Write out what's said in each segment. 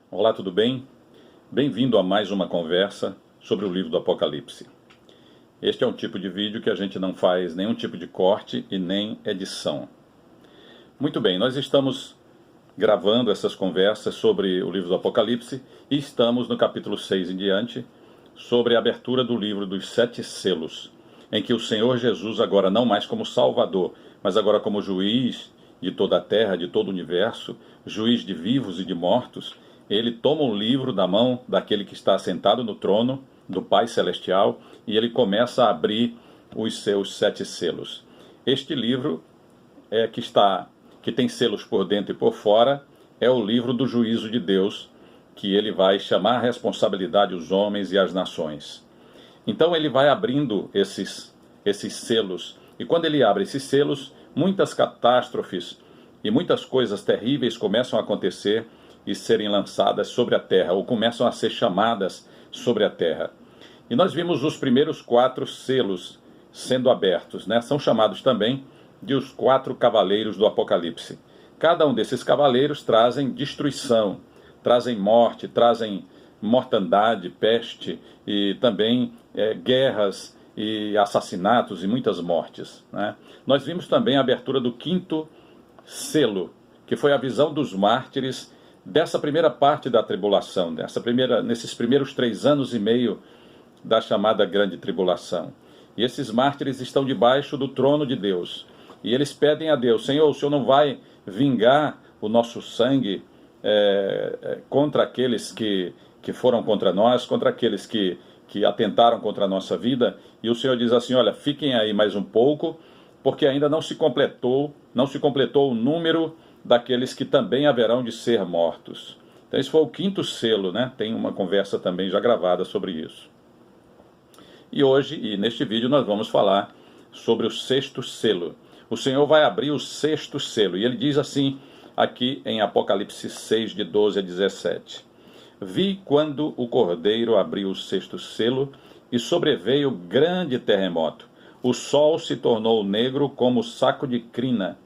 Olá, tudo bem? Bem-vindo a mais uma conversa sobre o livro do Apocalipse. Este é um tipo de vídeo que a gente não faz nenhum tipo de corte e nem edição. Muito bem, nós estamos gravando essas conversas sobre o livro do Apocalipse e estamos no capítulo 6 em diante, sobre a abertura do livro dos 7 selos, em que o Senhor Jesus, agora não mais como Salvador, mas agora como juiz de toda a terra, de todo o universo, juiz de vivos e de mortos, ele toma um livro da mão daquele que está sentado no trono, do Pai Celestial, e ele começa a abrir os seus 7 selos. Este livro que tem selos por dentro e por fora, é o livro do juízo de Deus, que ele vai chamar a responsabilidade os homens e as nações. Então ele vai abrindo esses selos, e quando ele abre esses selos, muitas catástrofes e muitas coisas terríveis começam a acontecer e serem lançadas sobre a terra, ou começam a ser chamadas sobre a terra. E nós vimos os primeiros 4 selos sendo abertos, né? São chamados também de os 4 cavaleiros do Apocalipse. Cada um desses cavaleiros trazem destruição, trazem morte, trazem mortandade, peste e também guerras e assassinatos e muitas mortes, né? Nós vimos também a abertura do 5º selo, que foi a visão dos mártires dessa primeira parte da tribulação, nesses primeiros 3 anos e meio da chamada Grande Tribulação. E esses mártires estão debaixo do trono de Deus. E eles pedem a Deus: Senhor, o Senhor não vai vingar o nosso sangue contra aqueles que foram contra nós, contra aqueles que atentaram contra a nossa vida? E o Senhor diz assim: olha, fiquem aí mais um pouco, porque ainda não se completou o número daqueles que também haverão de ser mortos. Então esse foi o 5º selo, né? Tem uma conversa também já gravada sobre isso. E hoje, e neste vídeo, nós vamos falar sobre o 6º selo. O Senhor vai abrir o 6º selo, e ele diz assim, aqui em Apocalipse 6, de 12 a 17. Vi quando o Cordeiro abriu o 6º selo, e sobreveio grande terremoto. O sol se tornou negro como saco de crina,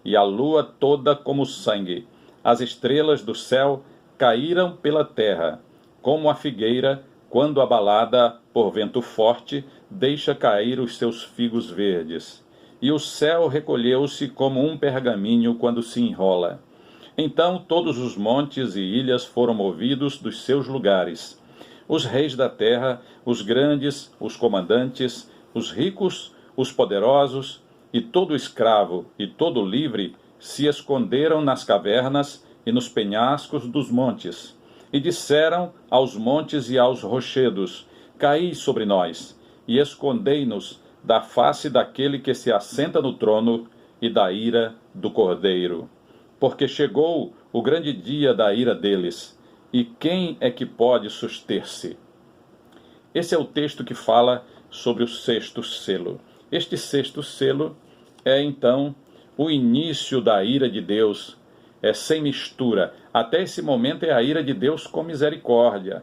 e a lua toda como sangue. As estrelas do céu caíram pela terra, como a figueira, quando abalada por vento forte, deixa cair os seus figos verdes. E o céu recolheu-se como um pergaminho quando se enrola. Então todos os montes e ilhas foram movidos dos seus lugares. Os reis da terra, os grandes, os comandantes, os ricos, os poderosos, e todo escravo e todo livre se esconderam nas cavernas e nos penhascos dos montes. E disseram aos montes e aos rochedos: caí sobre nós, e escondei-nos da face daquele que se assenta no trono e da ira do Cordeiro. Porque chegou o grande dia da ira deles, e quem é que pode suster-se? Esse é o texto que fala sobre o 6º selo. Este 6º selo é então o início da ira de Deus, sem mistura. Até esse momento é a ira de Deus com misericórdia.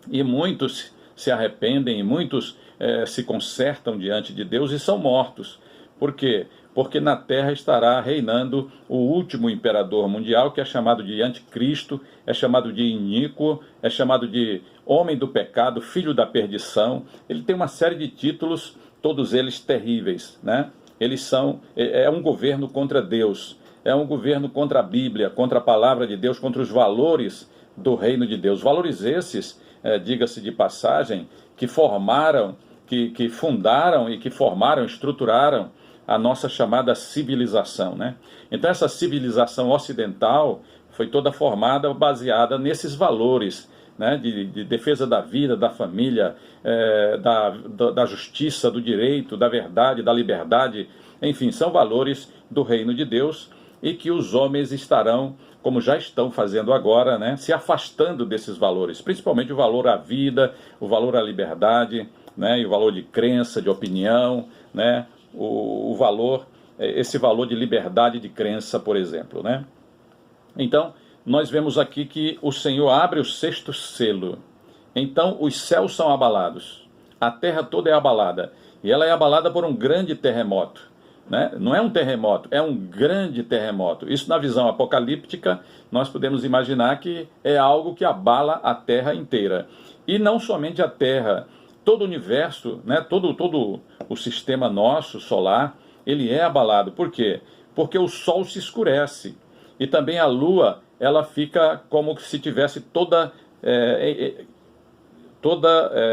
E muitos se arrependem, e muitos se consertam diante de Deus e são mortos. Por quê? Porque na terra estará reinando o último imperador mundial, que é chamado de anticristo, é chamado de iníquo, é chamado de homem do pecado, filho da perdição. Ele tem uma série de títulos, todos eles terríveis, né? É um governo contra Deus, é um governo contra a Bíblia, contra a palavra de Deus, contra os valores do reino de Deus. Valores esses, diga-se de passagem, que fundaram e que formaram, estruturaram a nossa chamada civilização, né? Então essa civilização ocidental foi toda formada, baseada nesses valores, né, de defesa da vida, da família, da justiça, do direito, da verdade, da liberdade. Enfim, são valores do reino de Deus e que os homens estarão, como já estão fazendo agora, né, se afastando desses valores, principalmente o valor à vida, o valor à liberdade, né, e o valor de crença, de opinião, né, esse valor de liberdade de crença, por exemplo, né? Então, nós vemos aqui que o Senhor abre o 6º selo. Então, os céus são abalados. A terra toda é abalada. E ela é abalada por um grande terremoto. né? Não é um terremoto, é um grande terremoto. Isso, na visão apocalíptica, nós podemos imaginar que é algo que abala a Terra inteira. E não somente a Terra, todo o universo, né? todo o sistema nosso solar, ele é abalado. Por quê? Porque o Sol se escurece. E também a Lua, ela fica como se tivesse toda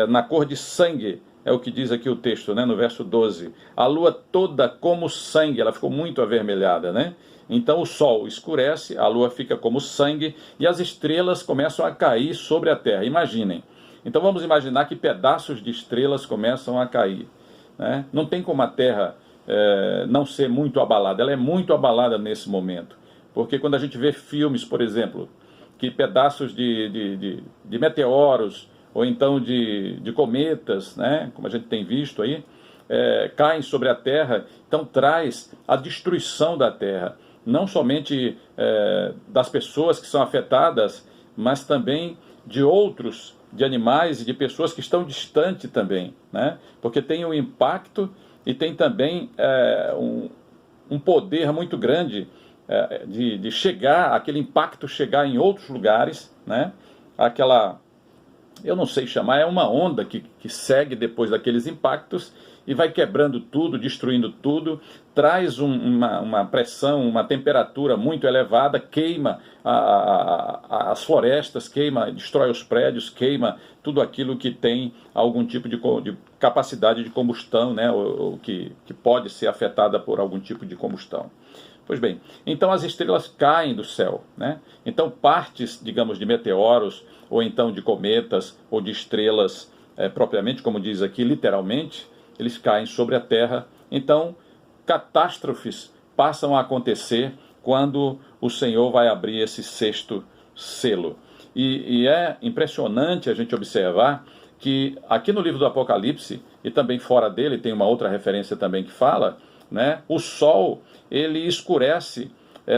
na cor de sangue, é o que diz aqui o texto, né, no verso 12. A lua toda como sangue, ela ficou muito avermelhada, né? Então o sol escurece, a lua fica como sangue e as estrelas começam a cair sobre a terra. Imaginem. Então vamos imaginar que pedaços de estrelas começam a cair, né? Não tem como a terra não ser muito abalada, ela é muito abalada nesse momento. Porque quando a gente vê filmes, por exemplo, que pedaços de meteoros ou então de cometas, né, como a gente tem visto aí, caem sobre a Terra, então traz a destruição da Terra, não somente das pessoas que são afetadas, mas também de outros, de animais e de pessoas que estão distantes também, né, porque tem um impacto e tem também um poder muito grande de chegar, aquele impacto chegar em outros lugares, né, eu não sei chamar, é uma onda que segue depois daqueles impactos e vai quebrando tudo, destruindo tudo, traz uma pressão, uma temperatura muito elevada, queima as florestas, destrói os prédios, queima tudo aquilo que tem algum tipo de capacidade de combustão, né, ou que pode ser afetada por algum tipo de combustão. Pois bem, então as estrelas caem do céu, né? Então partes, digamos, de meteoros, ou então de cometas, ou de estrelas, propriamente, como diz aqui, literalmente, eles caem sobre a Terra. Então, catástrofes passam a acontecer quando o Senhor vai abrir esse sexto selo. E é impressionante a gente observar que aqui no livro do Apocalipse, e também fora dele, tem uma outra referência também que fala, né, o Sol, ele escurece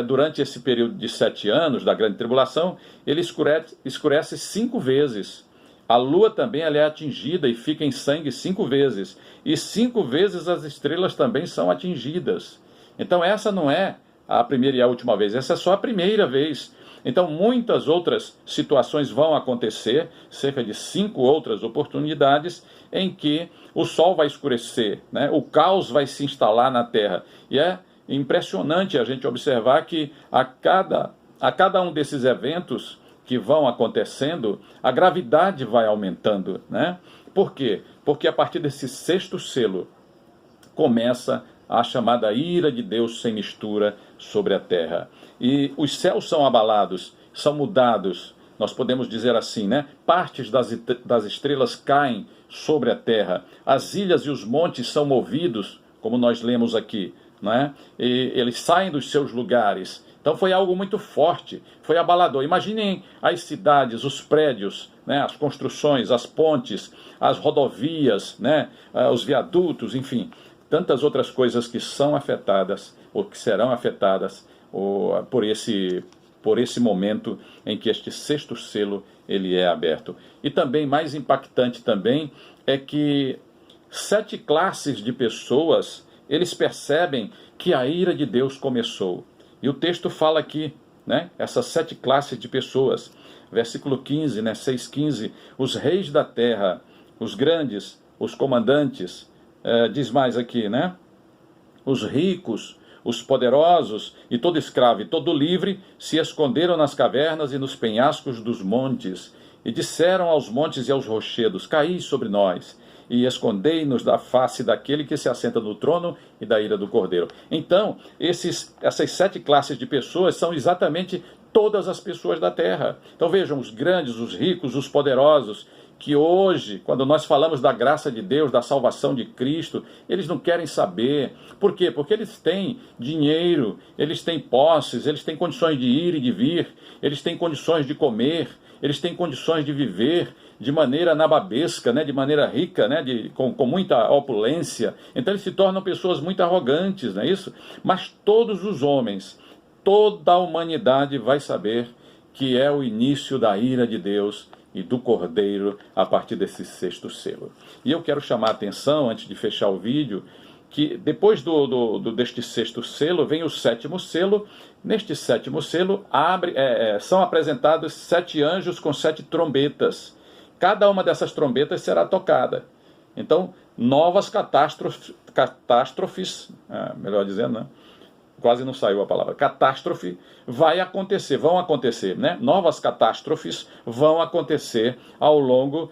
durante esse período de 7 anos da grande tribulação, ele escurece 5 vezes. A lua também ela é atingida e fica em sangue 5 vezes. E 5 vezes as estrelas também são atingidas. Então essa não é a primeira e a última vez, essa é só a primeira vez. Então muitas outras situações vão acontecer, cerca de 5 outras oportunidades, em que o sol vai escurecer, né? O caos vai se instalar na Terra. E é impressionante a gente observar que a cada um desses eventos que vão acontecendo, a gravidade vai aumentando, né? Por quê? Porque a partir desse sexto selo começa a chamada ira de Deus sem mistura sobre a terra. E os céus são abalados, são mudados, nós podemos dizer assim, né? Partes das estrelas caem sobre a terra, as ilhas e os montes são movidos, como nós lemos aqui, né? E eles saem dos seus lugares. Então foi algo muito forte, foi abalador. Imaginem as cidades, os prédios, né? As construções, as pontes, as rodovias, né? Os viadutos, enfim, tantas outras coisas que são afetadas ou que serão afetadas por esse momento em que este sexto selo ele é aberto. E também, mais impactante também, é que 7 classes de pessoas, eles percebem que a ira de Deus começou. E o texto fala aqui, né, essas 7 classes de pessoas. Versículo 15, né, 6,15, os reis da terra, os grandes, os comandantes, diz mais aqui, né, os ricos, os poderosos e todo escravo e todo livre se esconderam nas cavernas e nos penhascos dos montes e disseram aos montes e aos rochedos, caí sobre nós e escondei-nos da face daquele que se assenta no trono e da ira do Cordeiro. Então, essas 7 classes de pessoas são exatamente todas as pessoas da terra. Então vejam, os grandes, os ricos, os poderosos, que hoje, quando nós falamos da graça de Deus, da salvação de Cristo, eles não querem saber. Por quê? Porque eles têm dinheiro, eles têm posses, eles têm condições de ir e de vir, eles têm condições de comer, eles têm condições de viver de maneira nababesca, né? De maneira rica, né? Com muita opulência. Então eles se tornam pessoas muito arrogantes, não é isso? Mas todos os homens, toda a humanidade vai saber que é o início da ira de Deus e do Cordeiro a partir desse sexto selo. E eu quero chamar a atenção, antes de fechar o vídeo, que depois deste sexto selo vem o sétimo selo. Neste sétimo selo são apresentados 7 anjos com 7 trombetas. Cada uma dessas trombetas será tocada. Então, novas catástrofes, melhor dizendo, né? Quase não saiu a palavra, catástrofe, vão acontecer, né? Novas catástrofes vão acontecer ao longo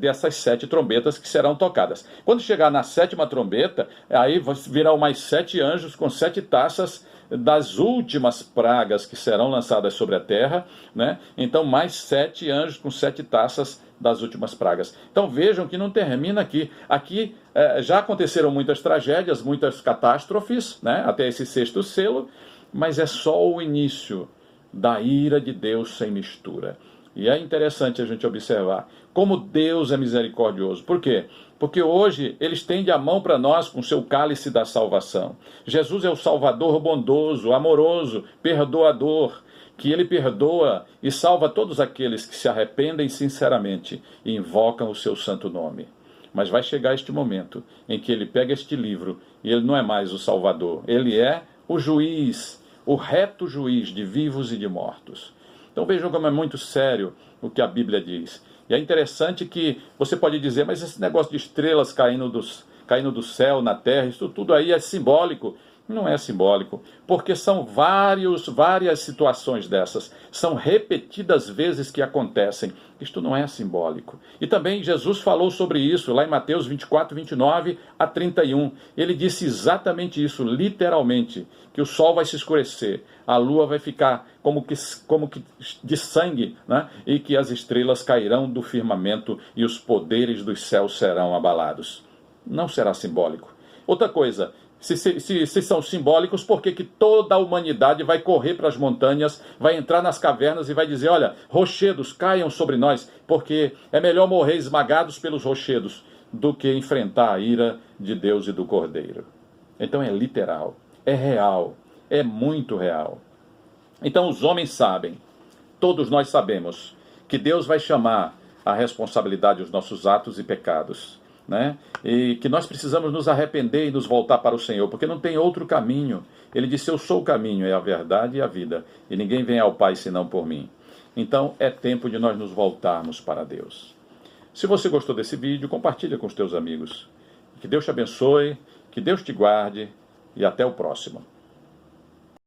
dessas 7 trombetas que serão tocadas. Quando chegar na 7ª trombeta, aí virão mais 7 anjos com 7 taças das últimas pragas que serão lançadas sobre a terra, né? Então mais 7 anjos com 7 taças das últimas pragas. Então vejam que não termina aqui. Aqui já aconteceram muitas tragédias, muitas catástrofes, né? Até esse sexto selo, mas é só o início da ira de Deus sem mistura. E é interessante a gente observar como Deus é misericordioso. Por quê? Porque hoje ele estende a mão para nós com seu cálice da salvação. Jesus é o Salvador bondoso, amoroso, perdoador, que ele perdoa e salva todos aqueles que se arrependem sinceramente e invocam o seu santo nome. Mas vai chegar este momento em que ele pega este livro e ele não é mais o Salvador, ele é o juiz, o reto juiz de vivos e de mortos. Então vejam como é muito sério o que a Bíblia diz. E é interessante que você pode dizer, mas esse negócio de estrelas caindo do céu na terra, isso tudo aí é simbólico. Não é simbólico, porque são várias situações dessas, são repetidas vezes que acontecem. Isto não é simbólico. E também Jesus falou sobre isso lá em Mateus 24, 29 a 31. Ele disse exatamente isso, literalmente, que o sol vai se escurecer, a lua vai ficar como que de sangue, né? E que as estrelas cairão do firmamento e os poderes dos céus serão abalados. Não será simbólico. Outra coisa, se são simbólicos, por que toda a humanidade vai correr para as montanhas, vai entrar nas cavernas e vai dizer, olha, rochedos caiam sobre nós, porque é melhor morrer esmagados pelos rochedos do que enfrentar a ira de Deus e do Cordeiro. Então é literal, é real, é muito real. Então os homens sabem, todos nós sabemos, que Deus vai chamar a responsabilidade os nossos atos e pecados, né? E que nós precisamos nos arrepender e nos voltar para o Senhor, porque não tem outro caminho. Ele disse, eu sou o caminho, é a verdade e a vida, e ninguém vem ao Pai senão por mim. Então é tempo de nós nos voltarmos para Deus. Se você gostou desse vídeo, compartilha com os teus amigos. Que Deus te abençoe, que Deus te guarde, e até o próximo.